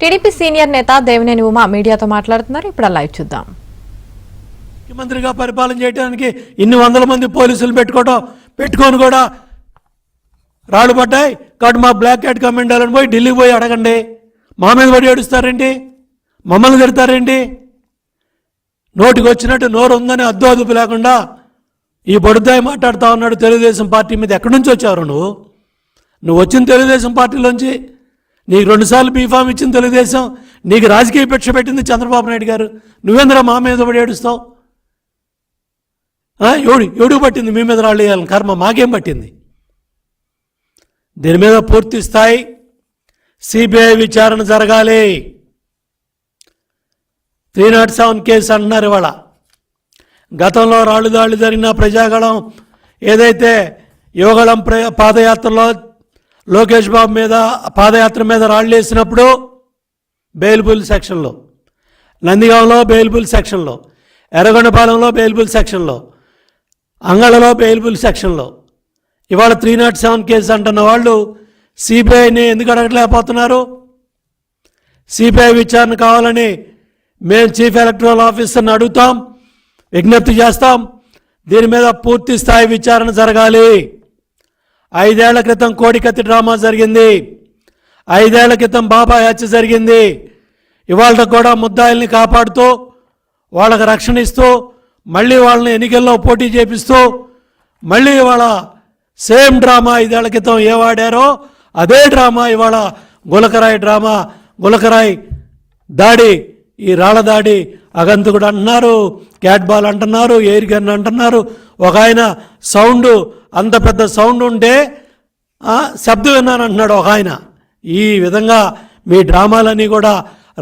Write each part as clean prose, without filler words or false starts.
TDP senior నేత దేవినేని ఉమా మీడియాతో మాట్లాడుతున్నారు. ఇప్పుడు లైవ్ చూద్దాం. ముఖ్యమంత్రిగా పరిపాలన చేయడానికి ఇన్ని వందల మంది పోలీసులు పెట్టుకొని కూడా రాళ్ళు పడ్డాయి కాబట్టి మా బ్లాక్ క్యాట్ కమాండోలను పోయి ఢిల్లీకి పోయి అడగండి. మా మీద పడి ఏడుస్తారేంటి, మమ్మల్ని తిడతారేంటి? నోటికి వచ్చినట్టు నోరు ఉందని అద్దు అదుపు లేకుండా ఈ బొడుద్దాయి మాట్లాడుతూ ఉన్నాడు. తెలుగుదేశం పార్టీ మీద ఎక్కడి నుంచి వచ్చావు నువ్వు వచ్చిన తెలుగుదేశం పార్టీలోంచి. నీకు 2 సార్లు బీఫామ్ ఇచ్చిన తెలుగుదేశం, నీకు రాజకీయ భిక్ష పెట్టింది చంద్రబాబు నాయుడు గారు. నువ్వేంద్ర మా మీద పడి ఏడుస్తావు? ఎవడికి పట్టింది మీ మీద రాళ్ళు వేయాలని కర్మ? మాకేం పట్టింది? దీని మీద పూర్తి స్థాయి సిబిఐ విచారణ జరగాలి. 307 కేసు అంటున్నారు ఇవాళ. గతంలో రాళ్ళు దాళ్ళు జరిగిన ప్రజాగళం ఏదైతే యువగళం పాదయాత్రలో లోకేష్ బాబు మీద పాదయాత్ర మీద రాళ్ళు వేసినప్పుడు బెయిలబుల్ సెక్షన్లో, నందిగాంలో బెయిలబుల్ సెక్షన్లో, ఎర్రగొండపాలెంలో బెయిలబుల్ సెక్షన్లో, అంగళలో బెయిలబుల్ సెక్షన్లో, ఇవాళ 307 కేసు అంటున్న వాళ్ళు సిబిఐని ఎందుకు అడగలేకపోతున్నారు? సిబిఐ విచారణ కావాలని మేము చీఫ్ ఎలక్టరల్ ఆఫీసర్ని అడుగుతాం, విజ్ఞప్తి చేస్తాం. దీని మీద పూర్తి స్థాయి విచారణ జరగాలి. 5 ఏళ్ల క్రితం కోడికత్తి డ్రామా జరిగింది, 5 ఏళ్ల క్రితం బాబాయ్ హత్య జరిగింది. ఇవాళ కూడా ముద్దాయిల్ని కాపాడుతూ వాళ్ళకి రక్షణ ఇస్తూ మళ్ళీ వాళ్ళని ఎన్నికల్లో పోటీ చేపిస్తూ మళ్ళీ ఇవాళ సేమ్ డ్రామా 5 ఏళ్ల క్రితం ఏ వాడారో అదే డ్రామా ఇవాళ గులకరాయి దాడి, ఈ రాళ్ళ దాడి అగంతకుడు అంటున్నారు, క్యాట్ బాల్ అంటున్నారు, ఎయిర్ గన్ అంటున్నారు. ఒక ఆయన సౌండ్, అంత పెద్ద సౌండ్ ఉంటే శబ్దం విన్నాను అంటున్నాడు ఒక ఆయన. ఈ విధంగా మీ డ్రామాలన్నీ కూడా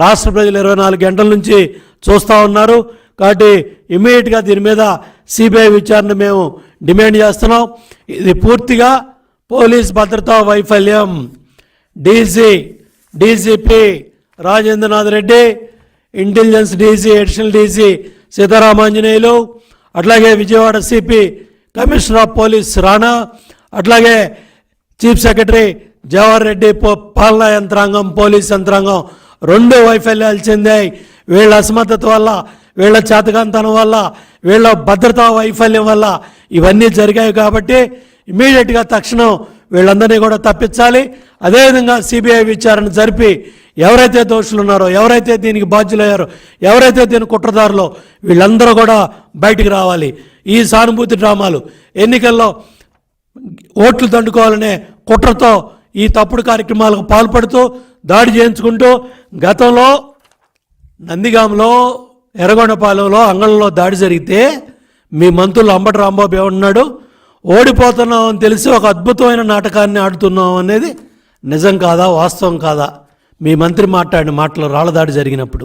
రాష్ట్ర ప్రజలు 24 గంటల నుంచి చూస్తూ ఉన్నారు. కాబట్టి ఇమ్మీడియట్గా దీని మీద సిబిఐ విచారణ మేము డిమాండ్ చేస్తున్నాం. ఇది పూర్తిగా పోలీస్ భద్రతా వైఫల్యం. DGP Rajendranath Reddy, intelligence DG, additional DG Seetharamanjaneyulu, అట్లాగే Vijayawada CP commissioner of police Rana, అట్లాగే చీఫ్ సెక్రటరీ జవహర్ రెడ్డి, పాలనా యంత్రాంగం, పోలీస్ యంత్రాంగం 2 వైఫల్యాలు చెందాయి. వీళ్ళ అసమర్థత వల్ల, వీళ్ళ చేతకాంతనం వల్ల, వీళ్ళ భద్రతా వైఫల్యం వల్ల ఇవన్నీ జరిగాయి. కాబట్టి ఇమీడియట్గా తక్షణం వీళ్ళందరినీ కూడా తప్పించాలి. అదేవిధంగా సిబిఐ విచారణ జరిపి ఎవరైతే దోషులు ఉన్నారో, ఎవరైతే దీనికి బాధ్యులయ్యారో, ఎవరైతే దీని కుట్రదారులో వీళ్ళందరూ కూడా బయటికి రావాలి. ఈ సానుభూతి డ్రామాలు, ఎన్నికల్లో ఓట్లు దండుకోవాలనే కుట్రతో ఈ తప్పుడు కార్యక్రమాలకు పాల్పడుతూ దాడి చేయించుకుంటూ గతంలో నందిగాంలో, ఎర్రగొండపాలెంలో, అంగళంలో దాడి జరిగితే మీ మంత్రులు అంబటి రాంబాబు ఏమన్నాడు? ఓడిపోతున్నాం అని తెలిసి ఒక అద్భుతమైన నాటకాన్ని ఆడుతున్నాం అనేది నిజం కాదా, వాస్తవం కాదా? మీ మంత్రి మాట్లాడిన మాటలు రాళ్ళదాడి జరిగినప్పుడు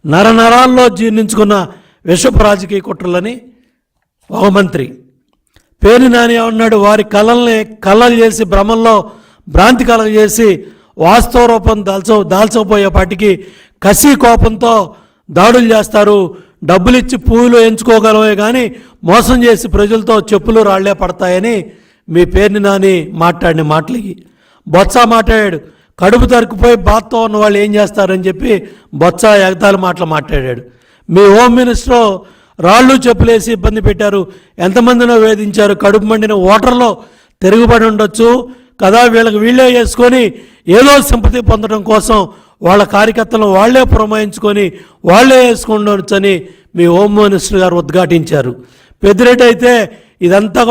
నరనరాల్లో జీర్ణించుకున్న విషపు రాజకీయ కుట్రలని ఒక మంత్రి. పేరు నాని ఏమన్నాడు? వారి కళ్ళలు చేసి భ్రమంలో భ్రాంతి కలగజేసి వాస్తవ రూపం దాల్చకపోయేపాటికి కసి కోపంతో దాడులు చేస్తారు. డబ్బులు ఇచ్చి పువ్వులు ఎంచుకోగలవే కానీ మోసం చేసి ప్రజలతో చెప్పులు రాళ్లే పడతాయని మీ పేరుని నాని మాట్లాడిన మాటలకి బొత్స మాట్లాడాడు. కడుపు తరుక్కుపోయి బాత్తో ఉన్న వాళ్ళు ఏం చేస్తారని చెప్పి బొత్స ఎగతాళి మాటలు మాట్లాడాడు. మీ హోమ్ మినిస్టర్ రాళ్ళు చెప్పులేసి ఇబ్బంది పెట్టారు, ఎంతమందినో వేధించారు. కడుపు మండిన ఓటర్లో తిరుగుబడి ఉండొచ్చు కదా, వీళ్ళే చేసుకొని ఏదో సింపతి పొందడం కోసం వాళ్ళ కార్యకర్తలను వాళ్లే పురమాయించుకొని వాళ్లే వేసుకుండొచ్చని మీ హోమ్ మినిస్టర్ గారు ఉద్ఘాటించారు. పెద్దిరెడ్డి అయితే ఇదంతా